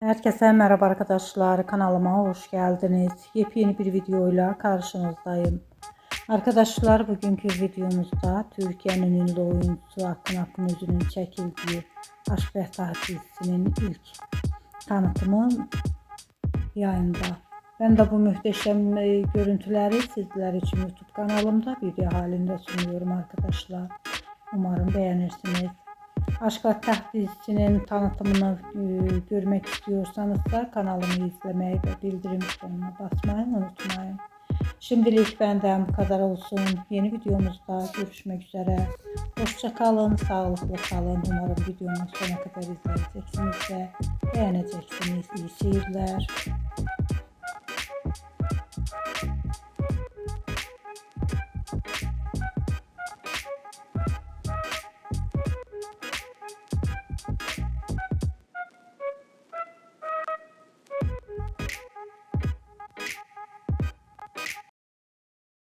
Herkese merhaba arkadaşlar. Kanalıma hoş geldiniz. Yepyeni bir videoyla karşınızdayım. Arkadaşlar bugünkü videomuzda Türkiye'nin ünlü oyuncusu Akın Akınözü'nün çekildiği Aşk ve Taht dizisinin ilk tanıtımı yayında. Ben de bu muhteşem görüntüleri sizler için YouTube kanalımda video halinde sunuyorum arkadaşlar. Umarım beğenirsiniz. Aşk ve Taht dizisinin tanıtımını görmek istiyorsanız da kanalımı izlemeyi ve bildirim butonuna basmayı unutmayın. Şimdilik benden bu kadar olsun. Yeni videomuzda görüşmek üzere. Hoşça kalın, sağlıklı kalın. Umarım videomu sona kadar izleyeceksiniz ve beğeneceksiniz. İyi seyirler.